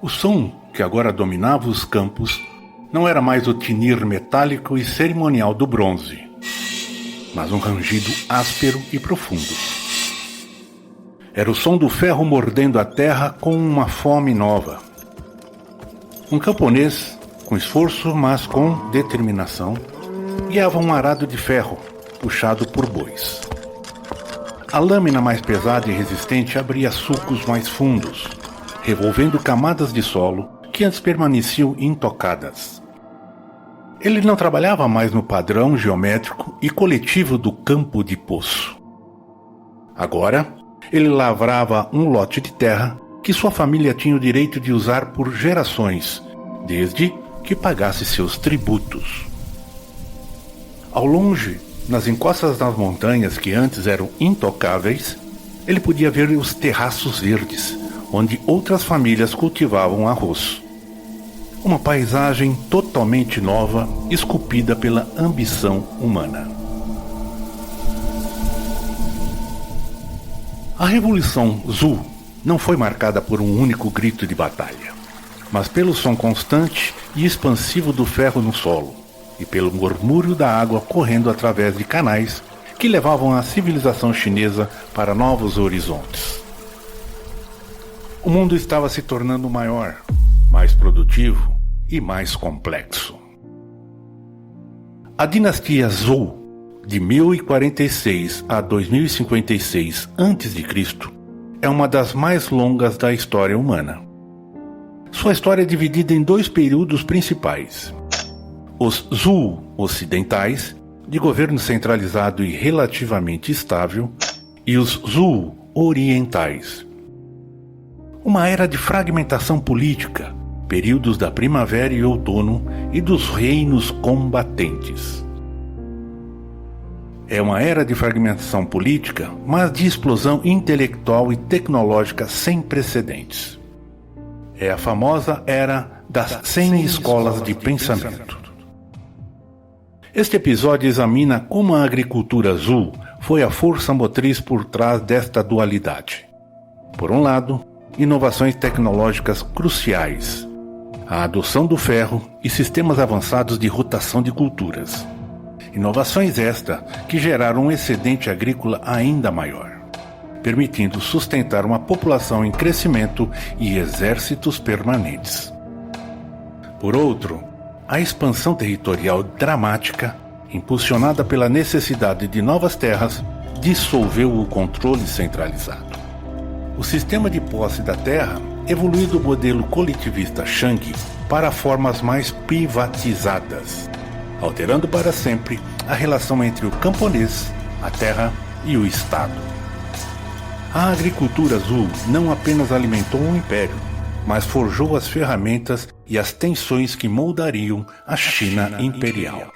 O som que agora dominava os campos não era mais o tinir metálico e cerimonial do bronze, mas um rangido áspero e profundo. Era o som do ferro mordendo a terra com uma fome nova. Um camponês, com esforço, mas com determinação, guiava um arado de ferro, puxado por bois. A lâmina mais pesada e resistente abria sulcos mais fundos, revolvendo camadas de solo que antes permaneciam intocadas. Ele não trabalhava mais no padrão geométrico e coletivo do campo de poço. Agora, ele lavrava um lote de terra que sua família tinha o direito de usar por gerações, desde que pagasse seus tributos. Ao longe, nas encostas das montanhas que antes eram intocáveis, ele podia ver os terraços verdes, onde outras famílias cultivavam arroz. Uma paisagem totalmente nova, esculpida pela ambição humana. A Revolução Zul não foi marcada por um único grito de batalha, mas pelo som constante e expansivo do ferro no solo, e pelo murmúrio da água correndo através de canais que levavam a civilização chinesa para novos horizontes. O mundo estava se tornando maior, mais produtivo e mais complexo. A dinastia Zhou, de 1046 a 2056 a.C., é uma das mais longas da história humana. Sua história é dividida em dois períodos principais: os Zhou ocidentais, de governo centralizado e relativamente estável, e os Zhou orientais. Uma era de fragmentação política, períodos da primavera e outono e dos reinos combatentes. É uma era de fragmentação política, mas de explosão intelectual e tecnológica sem precedentes. É a famosa era das 100 escolas de pensamento. Este episódio examina como a agricultura azul foi a força motriz por trás desta dualidade. Por um lado, inovações tecnológicas cruciais, a adoção do ferro e sistemas avançados de rotação de culturas. Inovações esta que geraram um excedente agrícola ainda maior, permitindo sustentar uma população em crescimento e exércitos permanentes. Por outro, a expansão territorial dramática, impulsionada pela necessidade de novas terras, dissolveu o controle centralizado. O sistema de posse da terra evoluiu do modelo coletivista Shang para formas mais privatizadas, alterando para sempre a relação entre o camponês, a terra e o Estado. A agricultura azul não apenas alimentou um império, mas forjou as ferramentas e as tensões que moldariam a China imperial.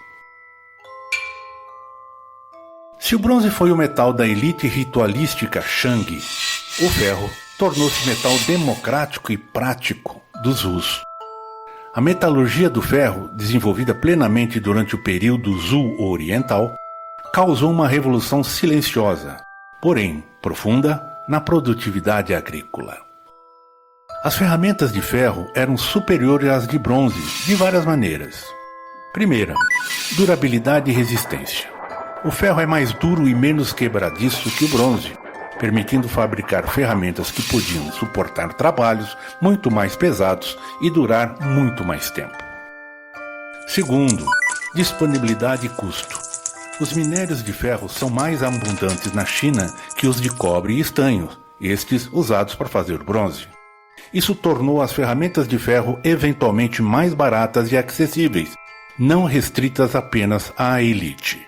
Se o bronze foi o metal da elite ritualística Shang, o ferro tornou-se metal democrático e prático dos Zhus. A metalurgia do ferro, desenvolvida plenamente durante o período Zhou oriental, causou uma revolução silenciosa, porém profunda, na produtividade agrícola. As ferramentas de ferro eram superiores às de bronze de várias maneiras. Primeira, durabilidade e resistência. O ferro é mais duro e menos quebradiço que o bronze, permitindo fabricar ferramentas que podiam suportar trabalhos muito mais pesados e durar muito mais tempo. Segundo, disponibilidade e custo. Os minérios de ferro são mais abundantes na China que os de cobre e estanho, estes usados para fazer bronze. Isso tornou as ferramentas de ferro eventualmente mais baratas e acessíveis, não restritas apenas à elite.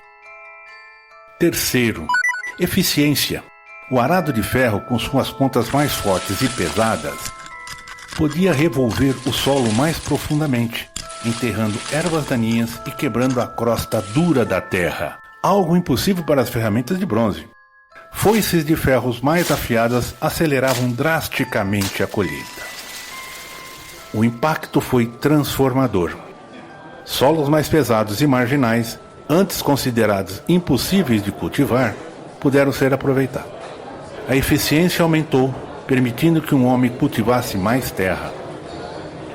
Terceiro, eficiência. O arado de ferro, com suas pontas mais fortes e pesadas, podia revolver o solo mais profundamente, enterrando ervas daninhas e quebrando a crosta dura da terra, algo impossível para as ferramentas de bronze. Foices de ferros mais afiadas aceleravam drasticamente a colheita. O impacto foi transformador. Solos mais pesados e marginais, antes considerados impossíveis de cultivar, puderam ser aproveitados. A eficiência aumentou, permitindo que um homem cultivasse mais terra.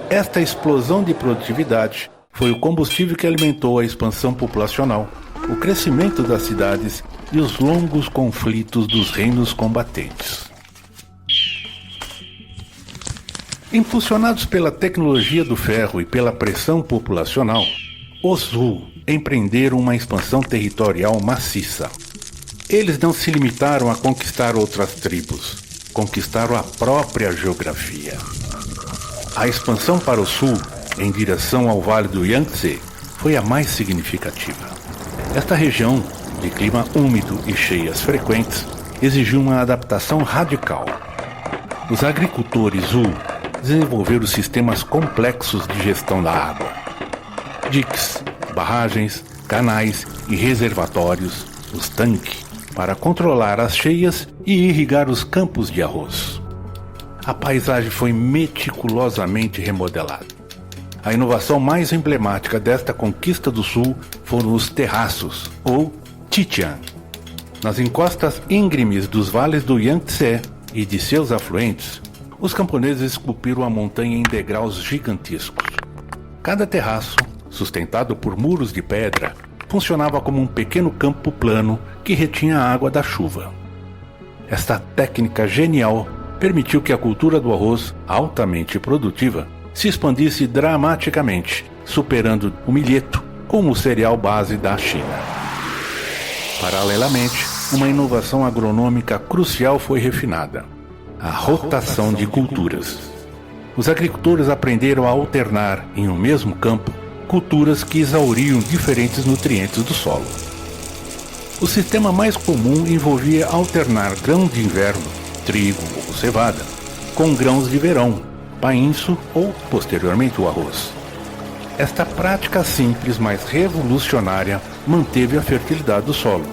Esta explosão de produtividade foi o combustível que alimentou a expansão populacional, o crescimento das cidades e os longos conflitos dos reinos combatentes. Impulsionados pela tecnologia do ferro e pela pressão populacional, os Zhou empreenderam uma expansão territorial maciça. Eles não se limitaram a conquistar outras tribos, conquistaram a própria geografia. A expansão para o sul, em direção ao Vale do Yangtze, foi a mais significativa. Esta região, de clima úmido e cheias frequentes, exigiu uma adaptação radical. Os agricultores Zhou desenvolveram sistemas complexos de gestão da água. Diques, barragens, canais e reservatórios, os tanques, para controlar as cheias e irrigar os campos de arroz. A paisagem foi meticulosamente remodelada. A inovação mais emblemática desta conquista do sul foram os terraços, ou Qiqian. Nas encostas íngremes dos vales do Yangtze e de seus afluentes, os camponeses esculpiram a montanha em degraus gigantescos. Cada terraço, sustentado por muros de pedra, funcionava como um pequeno campo plano que retinha a água da chuva. Esta técnica genial permitiu que a cultura do arroz, altamente produtiva, se expandisse dramaticamente, superando o milheto como o cereal base da China. Paralelamente, uma inovação agronômica crucial foi refinada: a rotação de culturas. Os agricultores aprenderam a alternar em um mesmo campo culturas que exauriam diferentes nutrientes do solo. O sistema mais comum envolvia alternar grão de inverno, trigo ou cevada, com grãos de verão, painço ou, posteriormente, o arroz. Esta prática simples, mas revolucionária, manteve a fertilidade do solo,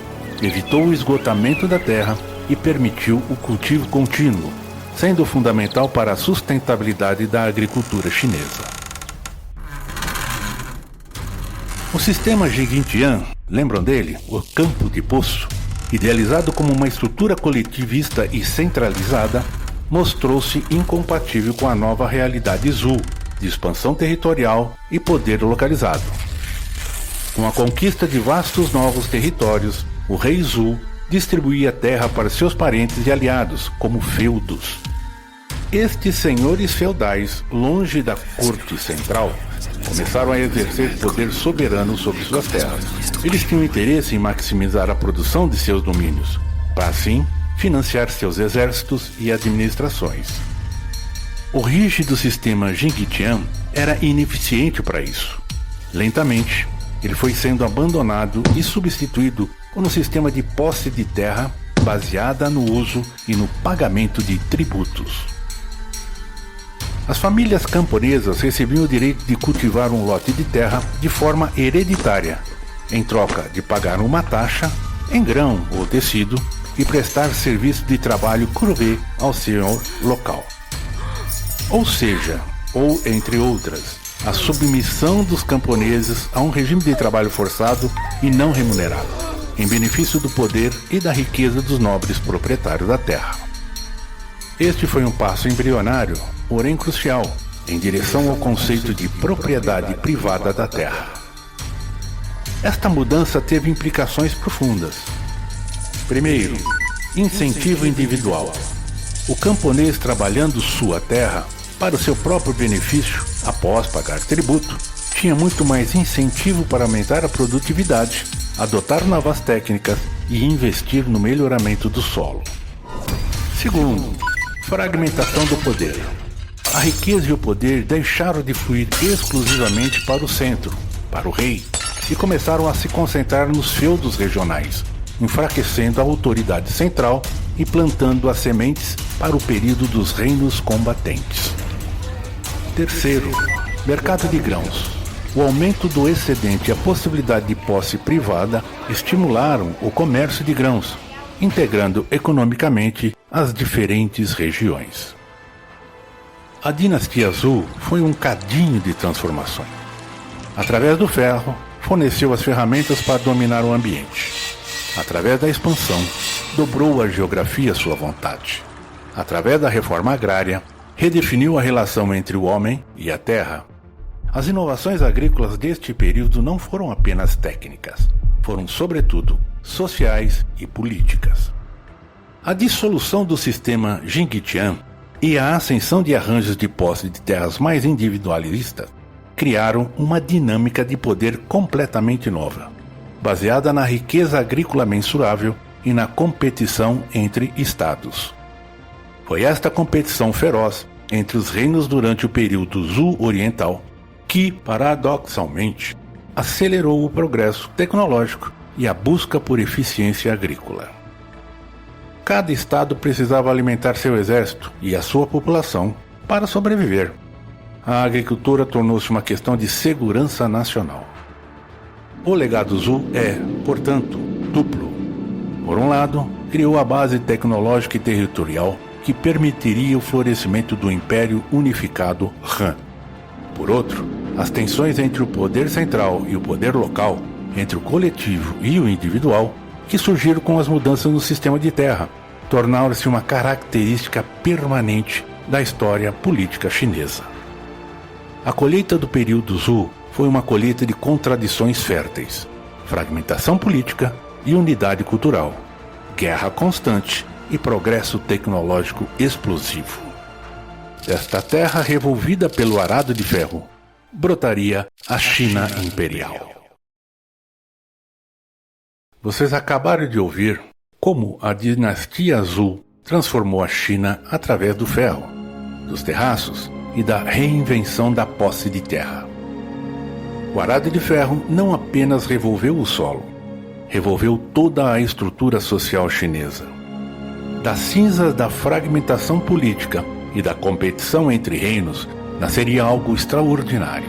evitou o esgotamento da terra e permitiu o cultivo contínuo, sendo fundamental para a sustentabilidade da agricultura chinesa. O sistema Jingtian, lembram dele? O campo de poço, idealizado como uma estrutura coletivista e centralizada, mostrou-se incompatível com a nova realidade Zhou, de expansão territorial e poder localizado. Com a conquista de vastos novos territórios, o rei Zhou distribuía terra para seus parentes e aliados, como feudos. Estes senhores feudais, longe da corte central, começaram a exercer poder soberano sobre suas terras. Eles tinham interesse em maximizar a produção de seus domínios, para assim financiar seus exércitos e administrações. O rígido sistema Jingtian era ineficiente para isso. Lentamente, ele foi sendo abandonado e substituído por um sistema de posse de terra baseada no uso e no pagamento de tributos. As famílias camponesas recebiam o direito de cultivar um lote de terra de forma hereditária, em troca de pagar uma taxa, em grão ou tecido, e prestar serviço de trabalho cruel ao senhor local. Ou seja, ou entre outras, a submissão dos camponeses a um regime de trabalho forçado e não remunerado, em benefício do poder e da riqueza dos nobres proprietários da terra. Este foi um passo embrionário, porém crucial, em direção ao conceito de propriedade privada da terra. Esta mudança teve implicações profundas. Primeiro, incentivo individual. O camponês trabalhando sua terra para o seu próprio benefício, após pagar tributo, tinha muito mais incentivo para aumentar a produtividade, adotar novas técnicas e investir no melhoramento do solo. Segundo, fragmentação do poder. A riqueza e o poder deixaram de fluir exclusivamente para o centro, para o rei, e começaram a se concentrar nos feudos regionais, enfraquecendo a autoridade central e plantando as sementes para o período dos reinos combatentes. Terceiro, mercado de grãos. O aumento do excedente e a possibilidade de posse privada estimularam o comércio de grãos, integrando economicamente as diferentes regiões. A dinastia Zhou foi um cadinho de transformação. Através do ferro, forneceu as ferramentas para dominar o ambiente. Através da expansão, dobrou a geografia à sua vontade. Através da reforma agrária, redefiniu a relação entre o homem e a terra. As inovações agrícolas deste período não foram apenas técnicas, foram sobretudo sociais e políticas. A dissolução do sistema Jingtian e a ascensão de arranjos de posse de terras mais individualistas criaram uma dinâmica de poder completamente nova, baseada na riqueza agrícola mensurável e na competição entre estados. Foi esta competição feroz entre os reinos durante o período Zhou Oriental que, paradoxalmente, acelerou o progresso tecnológico e a busca por eficiência agrícola. Cada estado precisava alimentar seu exército e a sua população para sobreviver. A agricultura tornou-se uma questão de segurança nacional. O legado Zhou é, portanto, duplo. Por um lado, criou a base tecnológica e territorial que permitiria o florescimento do Império Unificado Han. Por outro, as tensões entre o poder central e o poder local, entre o coletivo e o individual, que surgiram com as mudanças no sistema de terra, tornaram-se uma característica permanente da história política chinesa. A colheita do período Zhou foi uma colheita de contradições férteis, fragmentação política e unidade cultural, guerra constante e progresso tecnológico explosivo. Desta terra revolvida pelo arado de ferro, brotaria a China Imperial. Vocês acabaram de ouvir como a dinastia Zhou transformou a China através do ferro, dos terraços e da reinvenção da posse de terra. O arado de ferro não apenas revolveu o solo, revolveu toda a estrutura social chinesa. Das cinzas da fragmentação política e da competição entre reinos, nasceria algo extraordinário.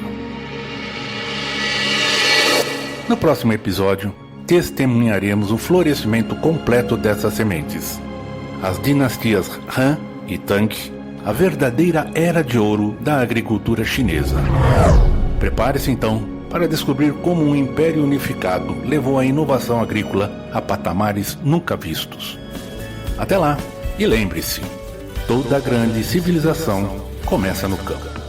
No próximo episódio, testemunharemos o florescimento completo dessas sementes. As dinastias Han e Tang, a verdadeira era de ouro da agricultura chinesa. Prepare-se então para descobrir como um império unificado levou a inovação agrícola a patamares nunca vistos. Até lá, e lembre-se, toda grande civilização começa no campo.